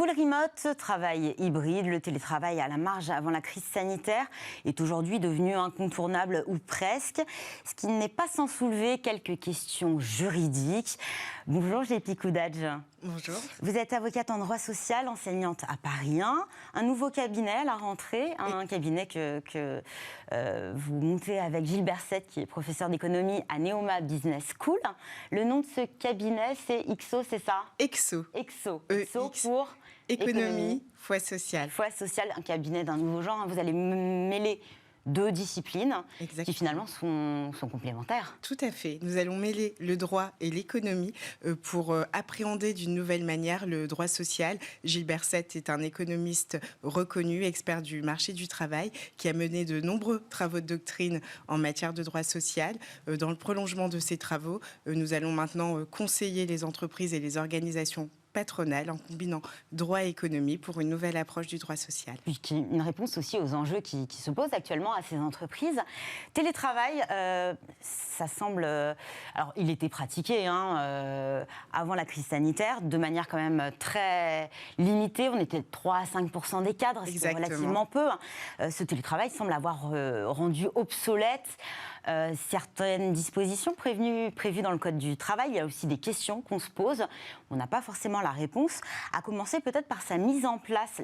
Full remote, travail hybride, le télétravail à la marge avant la crise sanitaire est aujourd'hui devenu incontournable ou presque, ce qui n'est pas sans soulever quelques questions juridiques. Bonjour Gépi Koudadj. Bonjour. Vous êtes avocate en droit social, enseignante à Paris 1, un nouveau cabinet à la rentrée, un cabinet que vous montez avec Gilles Berset, qui est professeur d'économie à Neoma Business School. Le nom de ce cabinet, c'est XO, c'est ça? EXO. EXO. EXO pour économie, foi sociale. Foi sociale, un cabinet d'un nouveau genre. Vous allez mêler deux disciplines qui finalement sont complémentaires. Tout à fait. Nous allons mêler le droit et l'économie pour appréhender d'une nouvelle manière le droit social. Gilles Berset est un économiste reconnu, expert du marché du travail, qui a mené de nombreux travaux de doctrine en matière de droit social. Dans le prolongement de ces travaux, nous allons maintenant conseiller les entreprises et les organisations patronale en combinant droit et économie pour une nouvelle approche du droit social. Une réponse aussi aux enjeux qui se posent actuellement à ces entreprises. Télétravail, ça semble... alors, il était pratiqué avant la crise sanitaire, de manière quand même très limitée. On était 3 à 5% des cadres, ce qui est relativement peu. Ce télétravail semble avoir rendu obsolète certaines dispositions prévues dans le Code du travail. Il y a aussi des questions qu'on se pose. On n'a pas forcément la réponse, à commencer peut-être par sa mise en place.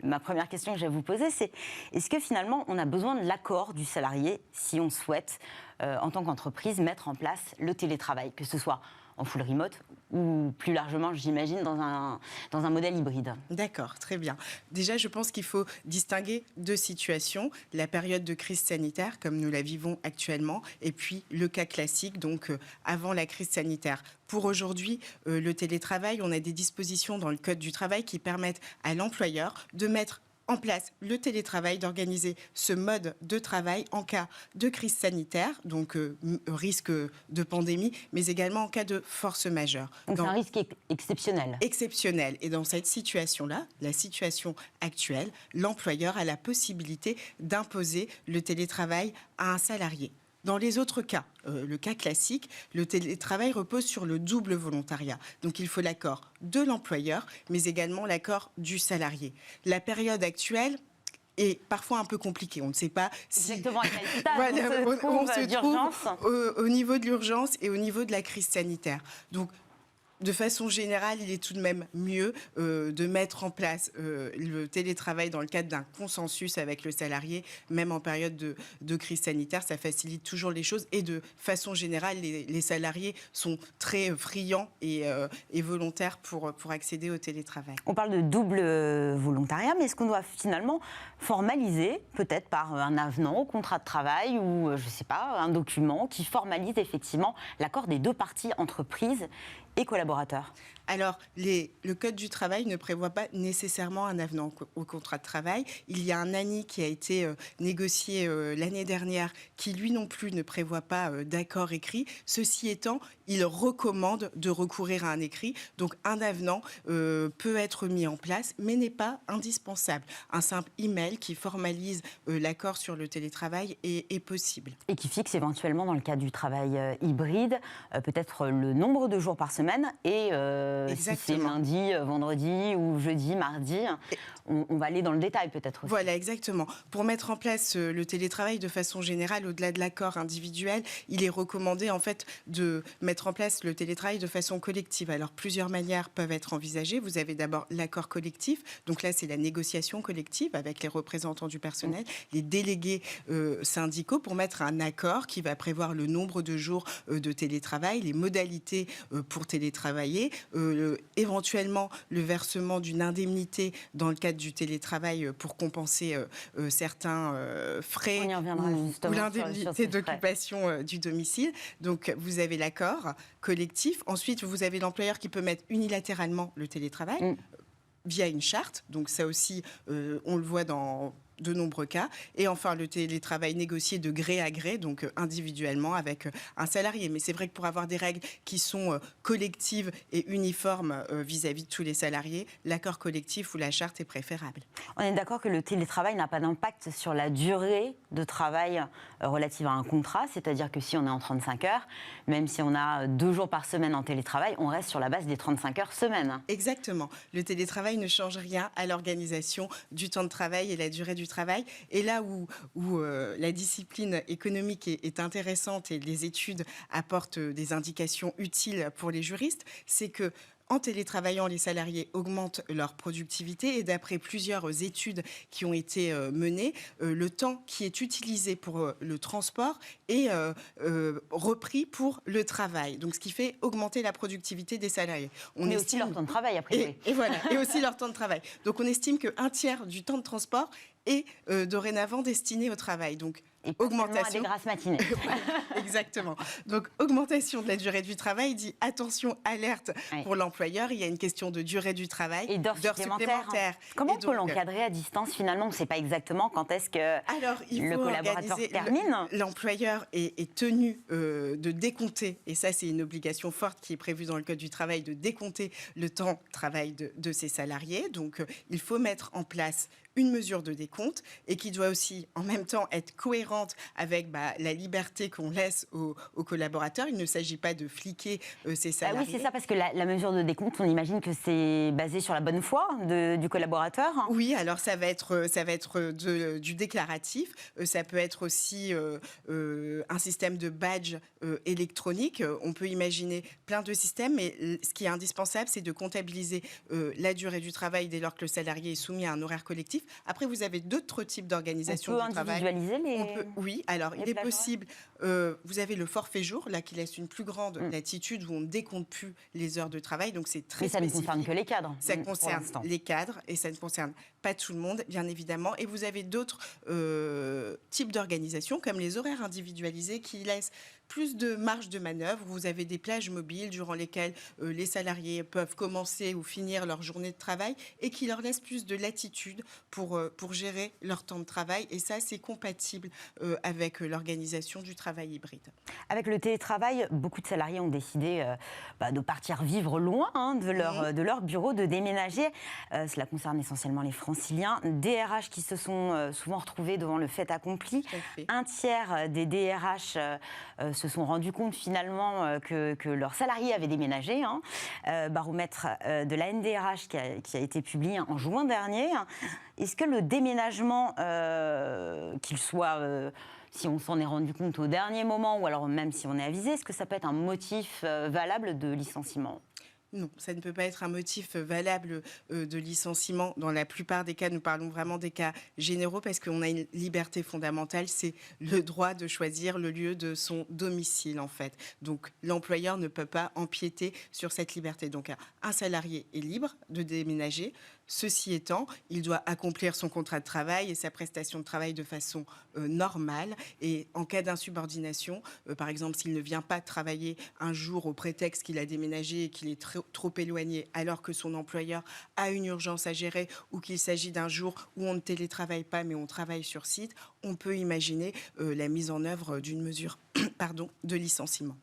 Ma première question que je vais vous poser, c'est est-ce que finalement on a besoin de l'accord du salarié si on souhaite, en tant qu'entreprise, mettre en place le télétravail, que ce soit en full remote ou plus largement, j'imagine, dans un modèle hybride? D'accord, très bien. Déjà, je pense qu'il faut distinguer deux situations. La période de crise sanitaire, comme nous la vivons actuellement, et puis le cas classique, donc avant la crise sanitaire. Pour aujourd'hui, le télétravail, on a des dispositions dans le Code du travail qui permettent à l'employeur de mettre en place le télétravail, d'organiser ce mode de travail en cas de crise sanitaire, donc risque de pandémie, mais également en cas de force majeure. Donc c'est un risque exceptionnel. Exceptionnel. Et dans cette situation-là, la situation actuelle, l'employeur a la possibilité d'imposer le télétravail à un salarié. Dans les autres cas, le cas classique, le télétravail repose sur le double volontariat. Donc il faut l'accord de l'employeur, mais également l'accord du salarié. La période actuelle est parfois un peu compliquée. On ne sait pas si... Exactement, à quel stade on se trouve au niveau de l'urgence et au niveau de la crise sanitaire. Donc, de façon générale, il est tout de même mieux de mettre en place le télétravail dans le cadre d'un consensus avec le salarié, même en période de crise sanitaire. Ça facilite toujours les choses et de façon générale, les salariés sont très friands et volontaires pour accéder au télétravail. On parle de double volontariat, mais est-ce qu'on doit finalement formaliser, peut-être par un avenant au contrat de travail ou, je ne sais pas, un document qui formalise effectivement l'accord des deux parties, entreprises et collaborateurs? Alors, le Code du travail ne prévoit pas nécessairement un avenant au contrat de travail. Il y a un ANI qui a été négocié l'année dernière qui, lui non plus, ne prévoit pas d'accord écrit. Ceci étant, il recommande de recourir à un écrit. Donc, un avenant peut être mis en place, mais n'est pas indispensable. Un simple email qui formalise l'accord sur le télétravail est possible. Et qui fixe éventuellement, dans le cadre du travail hybride, peut-être le nombre de jours par semaine et si c'est lundi, vendredi ou jeudi, mardi, on va aller dans le détail peut-être aussi. Voilà, exactement. Pour mettre en place le télétravail de façon générale, au-delà de l'accord individuel, il est recommandé en fait de mettre en place le télétravail de façon collective. Alors plusieurs manières peuvent être envisagées. Vous avez d'abord l'accord collectif. Donc là, c'est la négociation collective avec les représentants du personnel, les délégués syndicaux pour mettre un accord qui va prévoir le nombre de jours de télétravail, les modalités pour télétravailler, éventuellement le versement d'une indemnité dans le cadre du télétravail pour compenser certains frais ou l'indemnité d'occupation du domicile. Donc vous avez l'accord collectif. Ensuite, vous avez l'employeur qui peut mettre unilatéralement le télétravail via une charte. Donc ça aussi, on le voit dans de nombreux cas. Et enfin, le télétravail négocié de gré à gré, donc individuellement avec un salarié. Mais c'est vrai que pour avoir des règles qui sont collectives et uniformes vis-à-vis de tous les salariés, l'accord collectif ou la charte est préférable. On est d'accord que le télétravail n'a pas d'impact sur la durée de travail relative à un contrat, c'est-à-dire que si on est en 35 heures, même si on a 2 jours par semaine en télétravail, on reste sur la base des 35 heures semaine. Exactement. Le télétravail ne change rien à l'organisation du temps de travail et la durée du travail. Et là où la discipline économique est intéressante et les études apportent des indications utiles pour les juristes, c'est que en télétravaillant, les salariés augmentent leur productivité et d'après plusieurs études qui ont été menées, le temps qui est utilisé pour le transport est repris pour le travail. Donc, ce qui fait augmenter la productivité des salariés. Mais aussi leur temps de travail, après. Et voilà, et aussi leur temps de travail. Donc, on estime qu'un tiers du temps de transport est dorénavant destiné au travail. Donc, et augmentation à des grasses matinées. Exactement. Donc, augmentation de la durée du travail dit attention, alerte pour l'employeur. Il y a une question de durée du travail et d'heures supplémentaires. Comment on peut l'encadrer à distance finalement? On ne sait pas exactement quand est-ce que le collaborateur termine. L'employeur est tenu de décompter, et ça c'est une obligation forte qui est prévue dans le Code du travail, de décompter le temps de travail de ses salariés. Donc, il faut mettre en place une mesure de décompte et qui doit aussi en même temps être cohérente avec la liberté qu'on laisse aux collaborateurs. Il ne s'agit pas de fliquer ses salariés. Oui, c'est ça, parce que la mesure de décompte, on imagine que c'est basé sur la bonne foi du collaborateur. Oui, alors ça va être du déclaratif. Ça peut être aussi un système de badge électronique. On peut imaginer plein de systèmes, mais ce qui est indispensable, c'est de comptabiliser la durée du travail dès lors que le salarié est soumis à un horaire collectif. Après, vous avez d'autres types d'organisation du travail. On peut individualiser oui, alors il est possible. Vous avez le forfait jour, là, qui laisse une plus grande latitude où on ne décompte plus les heures de travail. Donc, c'est très spécifique. Mais ça ne concerne que les cadres. Ça concerne les cadres et ça ne concerne pas tout le monde, bien évidemment. Et vous avez d'autres types d'organisation, comme les horaires individualisés, qui laissent plus de marge de manœuvre. Vous avez des plages mobiles durant lesquelles les salariés peuvent commencer ou finir leur journée de travail et qui leur laissent plus de latitude pour gérer leur temps de travail. Et ça, c'est compatible avec l'organisation du travail hybride. Avec le télétravail, beaucoup de salariés ont décidé de partir vivre loin de leur bureau, de déménager. Cela concerne essentiellement les franciliens. Des DRH qui se sont souvent retrouvés devant le fait accompli. Un tiers des DRH se sont rendus compte finalement que leurs salariés avaient déménagé. Baromètre de la NDRH qui a été publié en juin dernier. Est-ce que le déménagement, qu'il soit, si on s'en est rendu compte au dernier moment, ou alors même si on est avisé, est-ce que ça peut être un motif valable de licenciement ? Non, ça ne peut pas être un motif valable de licenciement. Dans la plupart des cas, nous parlons vraiment des cas généraux parce qu'on a une liberté fondamentale, c'est le droit de choisir le lieu de son domicile, en fait. Donc, l'employeur ne peut pas empiéter sur cette liberté. Donc, un salarié est libre de déménager. Ceci étant, il doit accomplir son contrat de travail et sa prestation de travail de façon normale. Et en cas d'insubordination, par exemple, s'il ne vient pas travailler un jour au prétexte qu'il a déménagé et qu'il est trop éloigné, alors que son employeur a une urgence à gérer ou qu'il s'agit d'un jour où on ne télétravaille pas mais on travaille sur site, on peut imaginer la mise en œuvre d'une mesure de licenciement.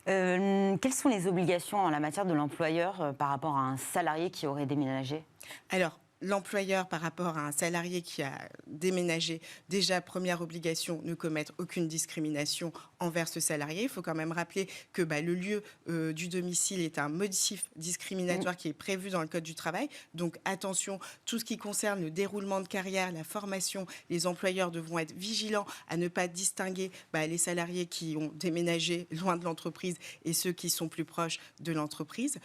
Quelles sont les obligations en la matière de l'employeur par rapport à un salarié qui aurait déménagé ? Alors, l'employeur, par rapport à un salarié qui a déménagé, déjà, première obligation, ne commettre aucune discrimination envers ce salarié. Il faut quand même rappeler que le lieu du domicile est un motif discriminatoire qui est prévu dans le Code du travail. Donc, attention, tout ce qui concerne le déroulement de carrière, la formation, les employeurs devront être vigilants à ne pas distinguer les salariés qui ont déménagé loin de l'entreprise et ceux qui sont plus proches de l'entreprise.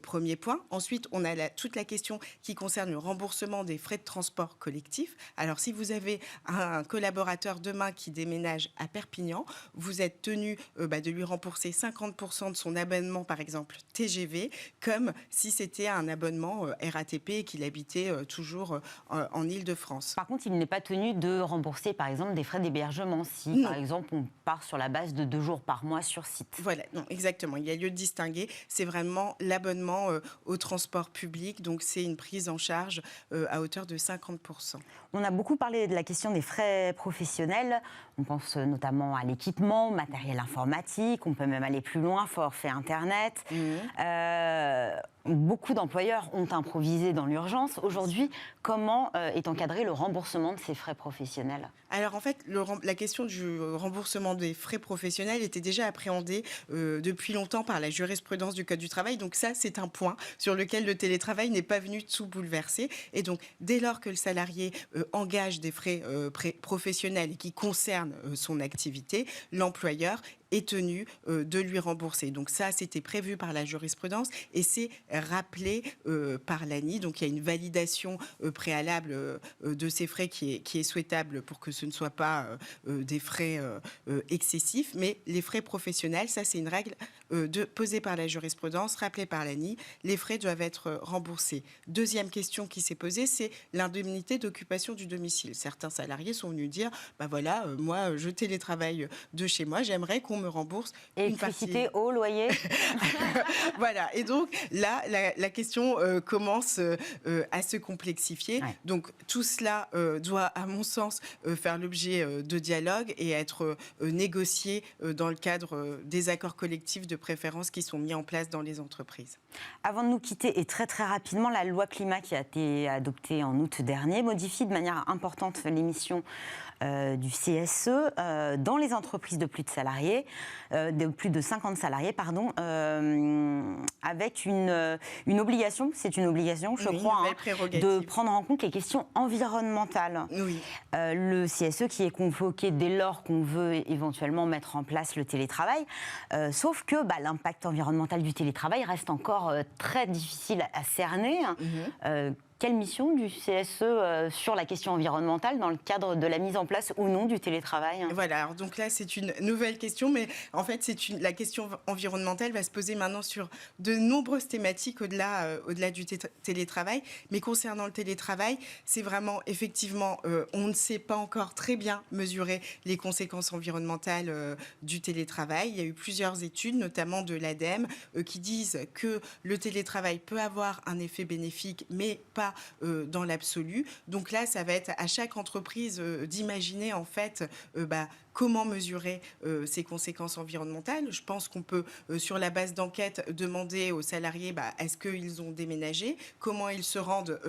Premier point. Ensuite, on a toute la question qui concerne le remboursement des frais de transport collectifs. Alors, si vous avez un collaborateur demain qui déménage à Perpignan, vous êtes tenu de lui rembourser 50% de son abonnement, par exemple TGV, comme si c'était un abonnement RATP et qu'il habitait toujours en Île-de-France. Par contre, il n'est pas tenu de rembourser, par exemple, des frais d'hébergement si, par exemple, on part sur la base de 2 jours par mois sur site. Voilà, non, exactement. Il y a lieu de distinguer. C'est vraiment l'abonnement au transport public. Donc, c'est une prise en charge à hauteur de 50%. On a beaucoup parlé de la question des frais professionnels. On pense notamment à l'équipement, au matériel informatique. On peut même aller plus loin, forfait Internet. Beaucoup d'employeurs ont improvisé dans l'urgence. Aujourd'hui, comment est encadré le remboursement de ces frais professionnels ? Alors en fait, la question du remboursement des frais professionnels était déjà appréhendée depuis longtemps par la jurisprudence du Code du travail. Donc ça, c'est un point sur lequel le télétravail n'est pas venu tout bouleverser. Et donc, dès lors que le salarié engage des frais professionnels qui concernent son activité, l'employeur est tenu de lui rembourser. Donc ça, c'était prévu par la jurisprudence et c'est rappelé par l'ANI. Donc il y a une validation préalable de ces frais qui est souhaitable pour que ce ne soit pas des frais excessifs. Mais les frais professionnels, ça c'est une règle posée par la jurisprudence, rappelée par l'ANI. Les frais doivent être remboursés. Deuxième question qui s'est posée, c'est l'indemnité d'occupation du domicile. Certains salariés sont venus dire, voilà, moi je télétravaille de chez moi, j'aimerais qu'on me rembourse électricité, eau, loyer. Voilà. Et donc là, la question commence à se complexifier. Ouais. Donc tout cela doit, à mon sens, faire l'objet de dialogue et être négocié dans le cadre des accords collectifs de préférence qui sont mis en place dans les entreprises. Avant de nous quitter, et très très rapidement, la loi climat qui a été adoptée en août dernier modifie de manière importante l'émission du CSE dans les entreprises de plus de salariés, de plus de 50 salariés, pardon, avec une obligation, c'est une obligation, je crois, de prendre en compte les questions environnementales. Oui. Le CSE qui est convoqué dès lors qu'on veut éventuellement mettre en place le télétravail, sauf que l'impact environnemental du télétravail reste encore très difficile à cerner. Quelle mission du CSE sur la question environnementale dans le cadre de la mise en place ou non du télétravail ? Voilà, alors donc là c'est une nouvelle question, mais en fait la question environnementale va se poser maintenant sur de nombreuses thématiques au-delà du télétravail. Mais concernant le télétravail, c'est vraiment effectivement, on ne sait pas encore très bien mesurer les conséquences environnementales du télétravail. Il y a eu plusieurs études, notamment de l'ADEME, qui disent que le télétravail peut avoir un effet bénéfique, mais pas dans l'absolu. Donc là, ça va être à chaque entreprise d'imaginer en fait comment mesurer ces conséquences environnementales. Je pense qu'on peut, sur la base d'enquête, demander aux salariés est-ce qu'ils ont déménagé, comment ils se rendent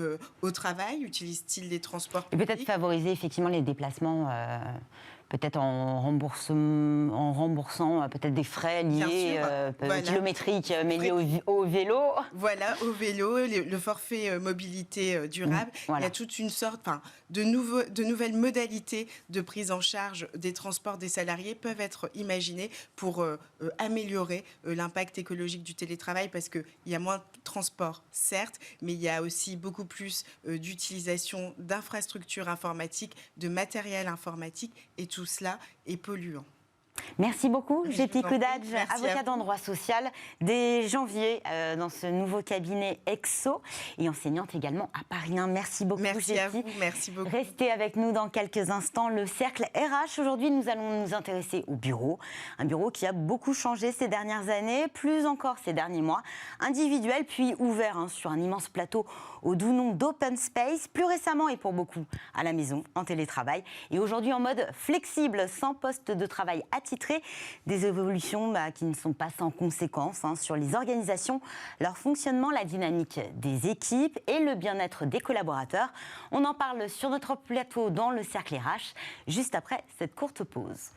au travail, utilisent-ils les transports publics. Et peut-être favoriser effectivement les déplacements peut-être en remboursant peut-être des frais liés, kilométriques, mais liés au vélo. Voilà, au vélo, le forfait mobilité durable. Voilà. Il y a toute une sorte de nouvelles modalités de prise en charge des transports des salariés peuvent être imaginées pour améliorer l'impact écologique du télétravail parce qu'il y a moins de transport, certes, mais il y a aussi beaucoup plus d'utilisation d'infrastructures informatiques, de matériel informatique et tout cela est polluant. Merci beaucoup, Getty Koudadj, avocate en droit social, dès janvier dans ce nouveau cabinet EXO et enseignante également à Paris 1. Merci beaucoup, Getty. À vous, merci beaucoup. Restez avec nous dans quelques instants. Le cercle RH, aujourd'hui, nous allons nous intéresser au bureau. Un bureau qui a beaucoup changé ces dernières années, plus encore ces derniers mois. Individuel, puis ouvert sur un immense plateau au doux nom d'Open Space, plus récemment et pour beaucoup à la maison, en télétravail. Et aujourd'hui en mode flexible, sans poste de travail attitré, des évolutions qui ne sont pas sans conséquences sur les organisations, leur fonctionnement, la dynamique des équipes et le bien-être des collaborateurs. On en parle sur notre plateau dans le Cercle RH, juste après cette courte pause.